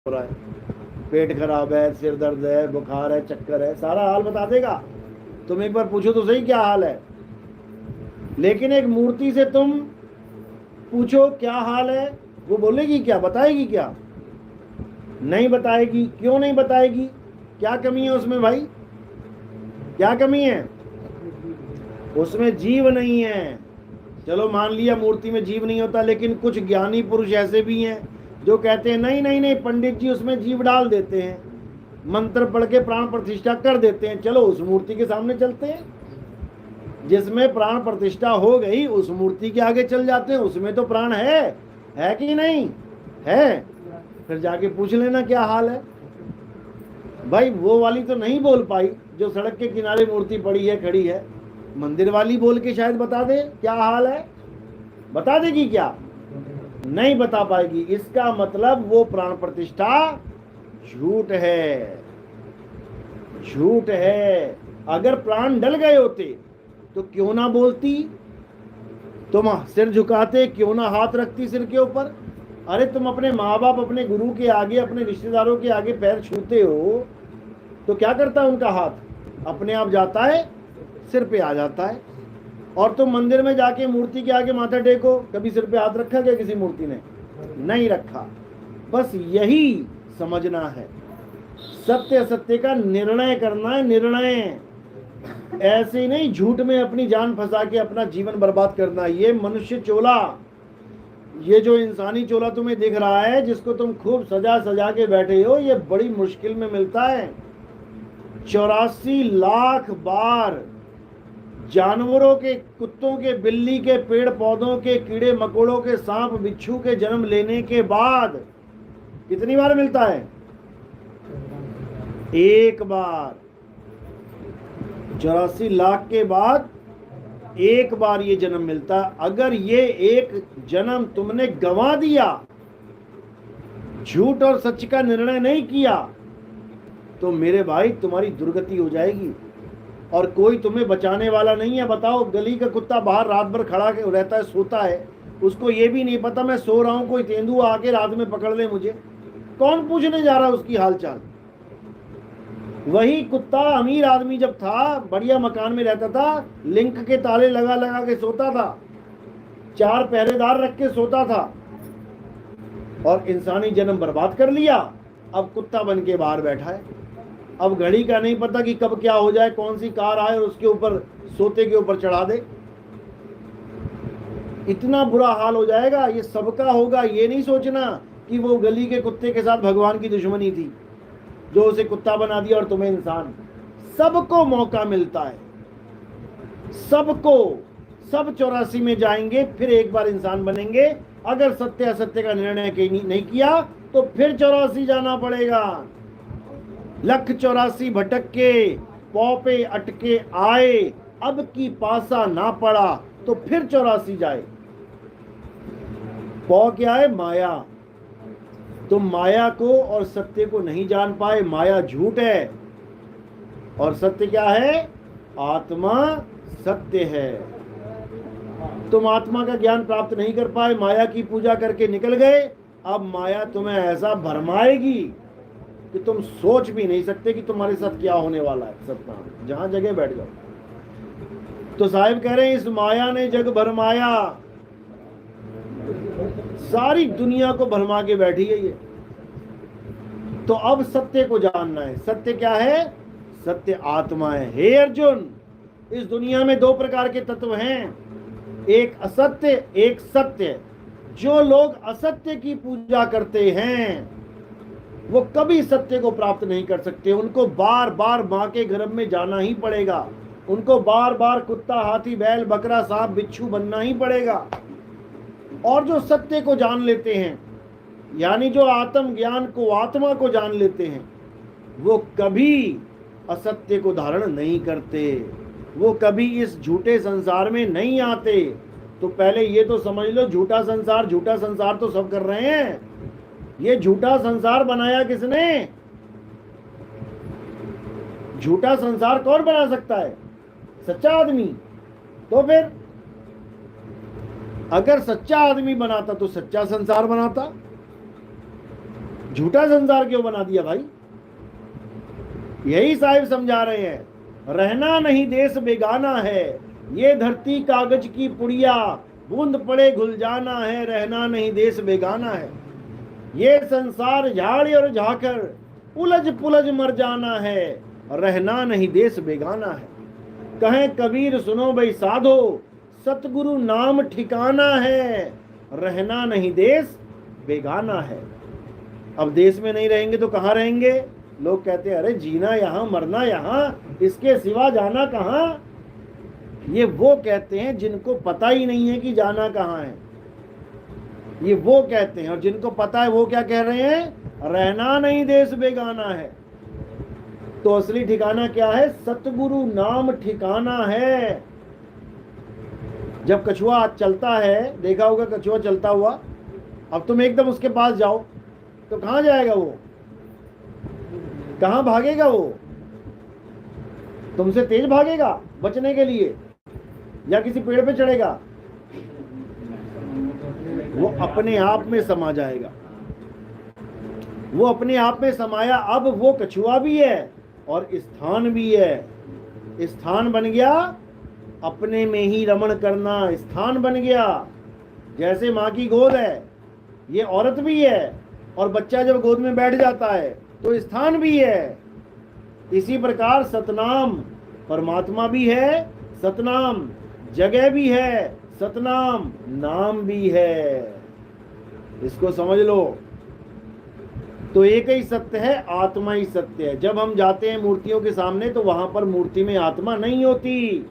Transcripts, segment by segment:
हो रहा है, पेट खराब है, सिर दर्द है, बुखार है, चक्कर है, सारा हाल बता देगा। तुम एक बार पूछो तो सही क्या हाल है। लेकिन एक मूर्ति से तुम पूछो क्या हाल है, वो बोलेगी क्या, बताएगी क्या? नहीं बताएगी। क्यों नहीं बताएगी? क्या कमी है उसमें भाई? क्या कमी है? उसमें जीव नहीं है। चलो मान लिया मूर्ति में जीव नहीं होता, लेकिन कुछ ज्ञानी पुरुष ऐसे भी हैं जो कहते हैं नहीं नहीं नहीं, पंडित जी उसमें जीव डाल देते हैं, मंत्र पढ़ के प्राण प्रतिष्ठा कर देते हैं। चलो उस मूर्ति के सामने चलते हैं, जिसमें प्राण प्रतिष्ठा हो गई उस मूर्ति के आगे चल जाते हैं, उसमें तो प्राण है कि नहीं है? फिर जाके पूछ लेना क्या हाल है। भाई वो वाली तो नहीं बोल पाई जो सड़क के किनारे मूर्ति पड़ी है, खड़ी है। मंदिर वाली बोल के शायद बता दे क्या हाल है। बता देगी क्या? नहीं बता पाएगी। इसका मतलब वो प्राण प्रतिष्ठा झूठ है, झूठ है। अगर प्राण डल गए होते तो क्यों ना बोलती, तुम सिर झुकाते, क्यों ना हाथ रखती सिर के ऊपर। अरे तुम अपने माँ बाप, अपने गुरु के आगे, अपने रिश्तेदारों के आगे पैर छूते हो तो क्या करता है उनका हाथ? अपने आप जाता है, सिर पे आ जाता है। और तुम मंदिर में जाके मूर्ति के आगे माथा टेको, कभी सिर पे हाथ रखा क्या किसी मूर्ति ने? नहीं रखा। बस यही समझना है, सत्य असत्य का निर्णय करना है। निर्णय ऐसे ही नहीं झूठ में अपनी जान फंसा के अपना जीवन बर्बाद करना। ये मनुष्य चोला, ये जो इंसानी चोला तुम्हें दिख रहा है, जिसको तुम खूब सजा सजा के बैठे हो, ये बड़ी मुश्किल में मिलता है। 84 लाख बार जानवरों के, कुत्तों के, बिल्ली के, पेड़ पौधों के, कीड़े मकोड़ों के, सांप बिच्छू के जन्म लेने के बाद कितनी बार मिलता है? एक बार। 84 लाख के बाद एक बार ये जन्म मिलता। अगर ये एक जन्म तुमने गंवा दिया, झूठ और सच का निर्णय नहीं किया, तो मेरे भाई तुम्हारी दुर्गति हो जाएगी और कोई तुम्हें बचाने वाला नहीं है। बताओ, गली का कुत्ता बाहर रात भर खड़ा रहता है, सोता है, उसको ये भी नहीं पता मैं सो रहा हूं, कोई तेंदुआ आके रात में पकड़ ले मुझे, कौन पूछने जा रहा है उसकी हालचाल? वही कुत्ता अमीर आदमी जब था, बढ़िया मकान में रहता था, लिंक के ताले लगा लगा के सोता था, 4 पहरेदार रख के सोता था, और इंसानी जन्म बर्बाद कर लिया। अब कुत्ता बन के बाहर बैठा है। अब घड़ी का नहीं पता कि कब क्या हो जाए, कौन सी कार आए और उसके ऊपर, सोते के ऊपर चढ़ा दे। इतना बुरा हाल हो जाएगा। ये सबका होगा। ये नहीं सोचना कि वो गली के कुत्ते के साथ भगवान की दुश्मनी थी जो उसे कुत्ता बना दिया और तुम्हें इंसान। सबको मौका मिलता है, सबको। सब 84 में जाएंगे, फिर एक बार इंसान बनेंगे। अगर सत्य असत्य का निर्णय नहीं किया तो फिर 84 जाना पड़ेगा। 1,84 भटक के पौ पे अटके आए, अब की पासा ना पड़ा तो फिर 84 जाए। पौ क्या है? माया। तुम माया को और सत्य को नहीं जान पाए। माया झूठ है और सत्य क्या है? आत्मा सत्य है। तुम आत्मा का ज्ञान प्राप्त नहीं कर पाए, माया की पूजा करके निकल गए। अब माया तुम्हें ऐसा भरमाएगी कि तुम सोच भी नहीं सकते कि तुम्हारे साथ क्या होने वाला है। सत्य जहां जगह बैठ जाओ। तो साहिब कह रहे हैं इस माया ने जग भरमाया, सारी दुनिया को भरमा के बैठी है ये। तो अब सत्य को जानना है। सत्य क्या है? सत्य आत्मा है। हे अर्जुन, इस दुनिया में 2 प्रकार के तत्व हैं, एक असत्य, एक सत्य। जो लोग असत्य की पूजा करते हैं वो कभी सत्य को प्राप्त नहीं कर सकते। उनको बार बार मां के गर्भ में जाना ही पड़ेगा। उनको बार बार कुत्ता, हाथी, बैल, बकरा, सांप, बिच्छू बनना ही पड़ेगा। और जो सत्य को जान लेते हैं, यानी जो आत्म ज्ञान को, आत्मा को जान लेते हैं, वो कभी असत्य को धारण नहीं करते। वो कभी इस झूठे संसार में नहीं आते। तो पहले ये तो समझ लो, झूठा संसार तो सब कर रहे हैं। ये झूठा संसार बनाया किसने? झूठा संसार कौन बना सकता है? सच्चा आदमी। तो फिर अगर सच्चा आदमी बनाता तो सच्चा संसार बनाता। झूठा संसार क्यों बना दिया भाई? यही साहिब समझा रहे हैं, रहना नहीं देश बेगाना है, ये धरती कागज की पुड़िया, बूंद पड़े घुल जाना है, रहना नहीं देश बेगाना है। ये संसार झाड़ी और झाकर, उलझ पुलझ मर जाना है, रहना नहीं देश बेगाना है। कहें कबीर सुनो भाई साधो, सतगुरु नाम ठिकाना है, रहना नहीं देश बेगाना है। अब देश में नहीं रहेंगे तो कहाँ रहेंगे? लोग कहते हैं अरे जीना यहाँ मरना यहाँ, इसके सिवा जाना कहाँ। ये वो कहते हैं जिनको पता ही नहीं है कि जाना कहाँ है, ये वो कहते हैं। और जिनको पता है वो क्या कह रहे हैं? रहना नहीं देश बेगाना है। तो असली ठिकाना क्या है? सतगुरु नाम ठिकाना है। जब कछुआ चलता है, देखा होगा कछुआ चलता हुआ, अब तुम एकदम उसके पास जाओ तो कहाँ जाएगा वो? कहाँ भागेगा वो? तुमसे तेज भागेगा बचने के लिए, या किसी पेड़ पे चढ़ेगा? वो अपने आप में समा जाएगा। वो अपने आप में समाया। अब वो कछुआ भी है और स्थान भी है। स्थान बन गया अपने में ही रमण करना, स्थान बन गया। जैसे माँ की गोद है, ये औरत भी है, और बच्चा जब गोद में बैठ जाता है तो स्थान भी है। इसी प्रकार सतनाम परमात्मा भी है, सतनाम जगह भी है, सतनाम नाम भी है। इसको समझ लो। तो एक ही सत्य है, आत्मा ही सत्य है। जब हम जाते हैं मूर्तियों के सामने तो वहां पर मूर्ति में आत्मा नहीं होती,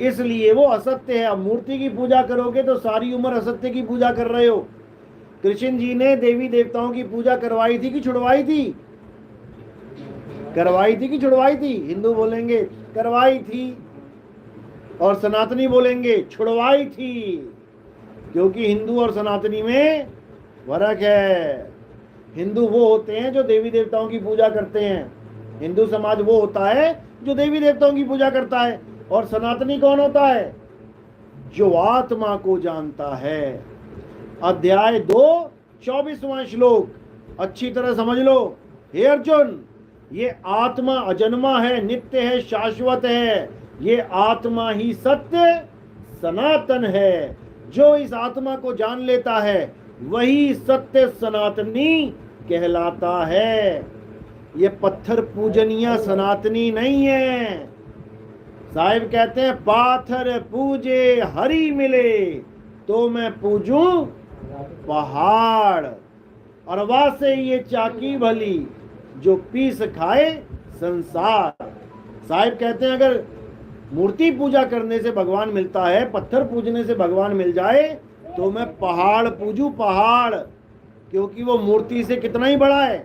इसलिए वो असत्य है। अब मूर्ति की पूजा करोगे तो सारी उम्र असत्य की पूजा कर रहे हो। कृष्ण जी ने देवी देवताओं की पूजा करवाई थी कि छुड़वाई थी? करवाई थी कि छुड़वाई थी? हिंदू बोलेंगे करवाई थी, और सनातनी बोलेंगे छुड़वाई थी, क्योंकि हिंदू और सनातनी में फर्क है। हिंदू वो होते हैं जो देवी देवताओं की पूजा करते हैं, हिंदू समाज वो होता है जो देवी देवताओं की पूजा करता है। और सनातनी कौन होता है? जो आत्मा को जानता है। अध्याय 2 24वां श्लोक अच्छी तरह समझ लो। हे अर्जुन, ये आत्मा अजन्मा है, नित्य है, शाश्वत है। ये आत्मा ही सत्य सनातन है। जो इस आत्मा को जान लेता है वही सत्य सनातनी कहलाता है। ये पत्थर पूजनिया सनातनी नहीं है। साहिब कहते हैं पाथर पूजे हरि मिले, तो मैं पूजूं पहाड़। और वासे ये चाकी भली, जो पीस खाए संसार। साहिब कहते हैं अगर मूर्ति पूजा करने से भगवान मिलता है, पत्थर पूजने से भगवान मिल जाए, तो मैं पहाड़ पूजूं पहाड़, क्योंकि वो मूर्ति से कितना ही बड़ा है।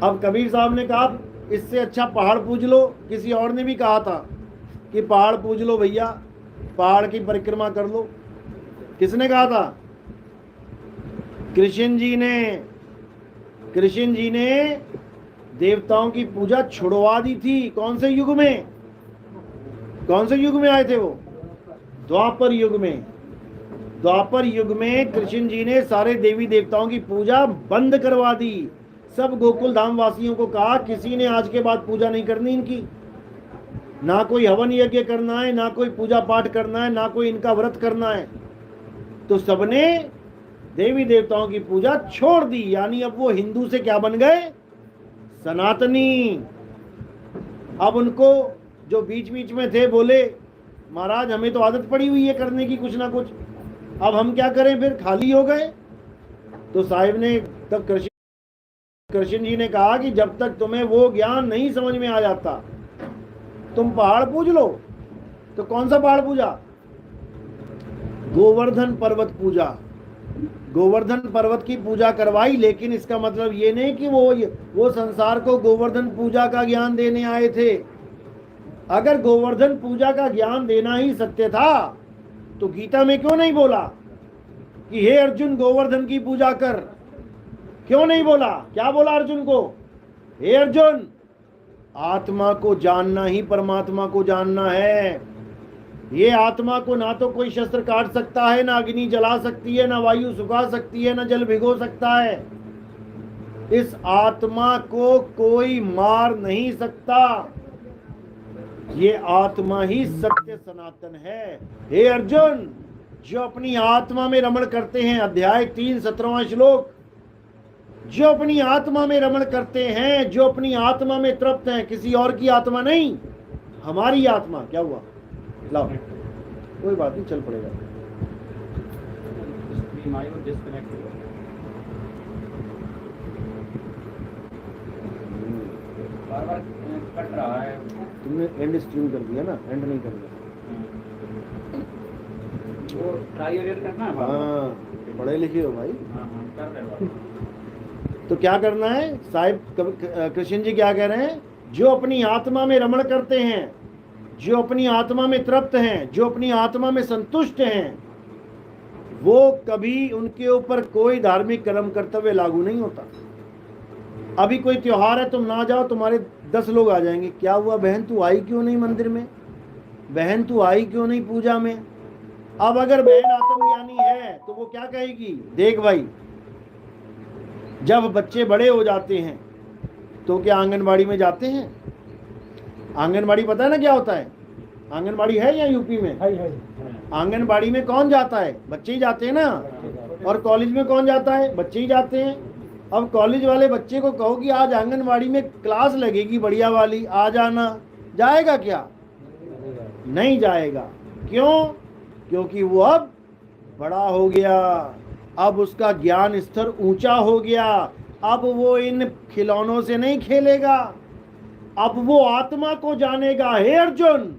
अब कबीर साहब ने कहा इससे अच्छा पहाड़ पूज लो। किसी और ने भी कहा था कि पहाड़ पूज लो भैया, पहाड़ की परिक्रमा कर लो। किसने कहा था? कृष्ण जी ने। कृष्ण जी ने देवताओं की पूजा छुड़वा दी थी। कौन से युग में? कौन से युग में आए थे वो? द्वापर युग में। द्वापर युग में कृष्ण जी ने सारे देवी देवताओं की पूजा बंद करवा दी। सब गोकुल धाम वासियों को कहा किसी ने आज के बाद पूजा नहीं करनी इनकी, ना कोई हवन यज्ञ करना है, ना कोई पूजा पाठ करना है, ना कोई इनका व्रत करना है। तो सबने देवी देवताओं की पूजा छोड़ दी। यानी अब वो हिंदू से क्या बन गए? सनातनी। अब उनको जो बीच बीच में थे बोले महाराज हमें तो आदत पड़ी हुई है करने की कुछ ना कुछ, अब हम क्या करें? फिर खाली हो गए। तो साहिब ने तब कृष्ण जी ने कहा कि जब तक तुम्हें वो ज्ञान नहीं समझ में आ जाता तुम पहाड़ पूज लो। तो कौन सा पहाड़ पूजा? गोवर्धन पर्वत पूजा। गोवर्धन पर्वत की पूजा करवाई, लेकिन इसका मतलब ये नहीं कि वो संसार को गोवर्धन पूजा का ज्ञान देने आए थे। अगर गोवर्धन पूजा का ज्ञान देना ही सत्य था तो गीता में क्यों नहीं बोला कि हे अर्जुन गोवर्धन की पूजा कर? क्यों नहीं बोला? क्या बोला अर्जुन को? हे अर्जुन, आत्मा को जानना ही परमात्मा को जानना है। ये आत्मा को ना तो कोई शस्त्र काट सकता है, ना अग्नि जला सकती है, ना वायु सुखा सकती है, ना जल भिगो सकता है। इस आत्मा को कोई मार नहीं सकता। ये आत्मा ही सत्य सनातन है। हे अर्जुन, जो अपनी आत्मा में रमण करते हैं, अध्याय 3 17वां श्लोक, जो अपनी आत्मा में रमण करते हैं, जो अपनी आत्मा में तृप्त हैं, किसी और की आत्मा नहीं, हमारी आत्मा। क्या हुआ? लाओ, कोई बात नहीं, चल पड़ेगा। बार-बार कट रहा है। तुमने एंड स्ट्रीम कर दिया ना, एंड नहीं करना। वो ट्राई अगेन करना है। हाँ, पढ़े लिखे हो भाई। हाँ, कर रहे हो। तो क्या करना है साहिब? कृष्ण जी क्या कह रहे हैं? जो अपनी आत्मा में रमण करते हैं, जो अपनी आत्मा में तृप्त हैं, जो अपनी आत्मा में संतुष्ट हैं, वो कभी उनके ऊपर कोई धार्मिक कर्म कर्तव्य लागू नहीं होता। अभी कोई त्योहार है, तुम ना जाओ, तुम्हारे 10 लोग आ जाएंगे। क्या हुआ बहन, तू आई क्यों नहीं मंदिर में? बहन तू आई क्यों नहीं पूजा में? अब अगर बहन आत्मज्ञानी है तो वो क्या कहेगी? देख भाई, जब बच्चे बड़े हो जाते हैं तो क्या आंगनबाड़ी में जाते हैं? आंगनबाड़ी पता है ना क्या होता है? आंगनबाड़ी है या यूपी में? आंगनबाड़ी में कौन जाता है? बच्चे ही जाते हैं ना। और कॉलेज में कौन जाता है? बच्चे ही जाते हैं। अब कॉलेज वाले बच्चे को कहो कि आज आंगनबाड़ी में क्लास लगेगी बढ़िया वाली, आ जाना, जाएगा क्या? नहीं जाएगा। क्यों? क्योंकि वो अब बड़ा हो गया, अब उसका ज्ञान स्तर ऊंचा हो गया, अब वो इन खिलौनों से नहीं खेलेगा, अब वो आत्मा को जानेगा। हे अर्जुन,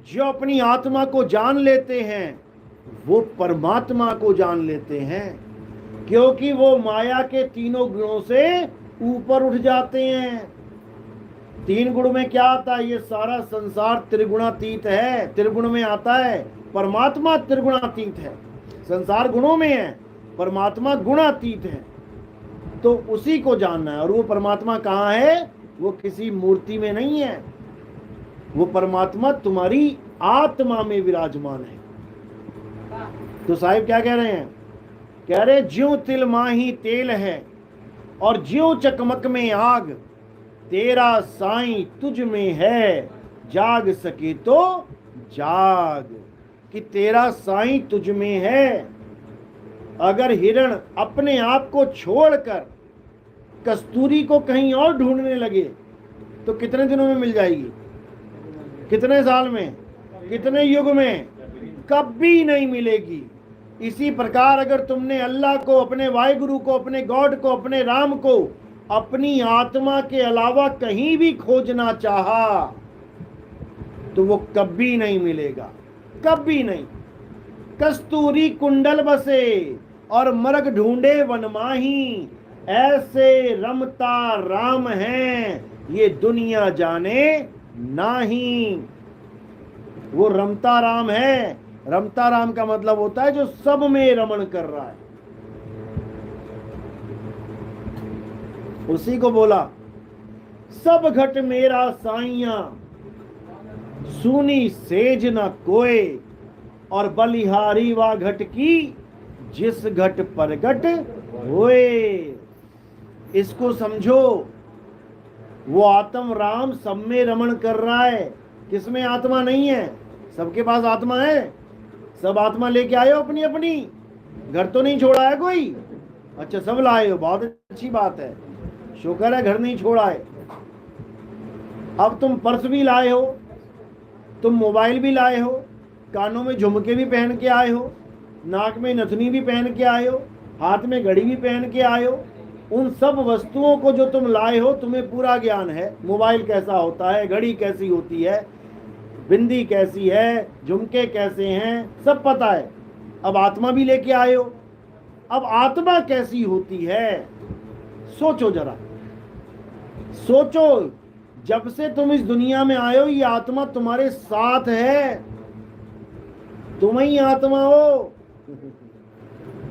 जो अपनी आत्मा को जान लेते हैं वो परमात्मा को जान लेते हैं, क्योंकि वो माया के तीनों गुणों से ऊपर उठ जाते हैं। 3 गुण में क्या आता है? ये सारा संसार त्रिगुणातीत है, त्रिगुण में आता है। परमात्मा त्रिगुणातीत है, संसार गुणों में है, परमात्मा गुणातीत है। तो उसी को जानना है। और वो परमात्मा कहाँ है? वो किसी मूर्ति में नहीं है, वो परमात्मा तुम्हारी आत्मा में विराजमान है। तो साहिब क्या कह रहे हैं? कह रहे ज्यों तिल माही तेल है और ज्यों चकमक में आग, तेरा साईं तुझ में है, जाग सके तो जाग। कि तेरा साईं तुझ में है। अगर हिरण अपने आप को छोड़कर कस्तूरी को कहीं और ढूंढने लगे तो कितने दिनों में मिल जाएगी? कितने साल में? कितने युग में? कभी नहीं मिलेगी। इसी प्रकार अगर तुमने अल्लाह को, अपने वाहिगुरु को, अपने गॉड को, अपने राम को अपनी आत्मा के अलावा कहीं भी खोजना चाहा तो वो कभी नहीं मिलेगा, कभी नहीं। कस्तूरी कुंडल बसे और मरग ढूंढे वनमाही, ऐसे रमता राम है ये दुनिया जाने नाही। वो रमता राम है। रमता राम का मतलब होता है जो सब में रमण कर रहा है। उसी को बोला सब घट मेरा साइया, सुनी सेज न कोय, और बलिहारी वा घट की जिस घट प्रगट होए। इसको समझो, वो आत्म राम सब में रमण कर रहा है। किसमें आत्मा नहीं है? सबके पास आत्मा है। सब आत्मा लेके आए हो अपनी अपनी। घर तो नहीं छोड़ा है कोई? अच्छा, सब लाए हो, बहुत अच्छी बात है, शुक्र है घर नहीं छोड़ा है। अब तुम पर्स भी लाए हो, तुम मोबाइल भी लाए हो, कानों में झुमके भी पहन के आए हो, नाक में नथनी भी पहन के आए हो, हाथ में घड़ी भी पहन के आए हो। उन सब वस्तुओं को जो तुम लाए हो तुम्हें पूरा ज्ञान है। मोबाइल कैसा होता है, घड़ी कैसी होती है, बिंदी कैसी है, झुमके कैसे हैं, सब पता है। अब आत्मा भी लेके आए हो। अब आत्मा कैसी होती है सोचो जरा, सोचो। जब से तुम इस दुनिया में आए हो ये आत्मा तुम्हारे साथ है, तुम ही आत्मा हो।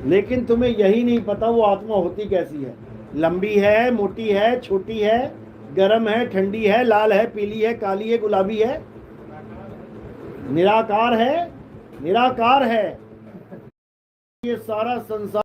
लेकिन तुम्हें यही नहीं पता वो आत्मा होती कैसी है। लंबी है, मोटी है, छोटी है, गर्म है, ठंडी है, लाल है, पीली है, काली है, गुलाबी है। निराकार है, निराकार है। ये सारा संसार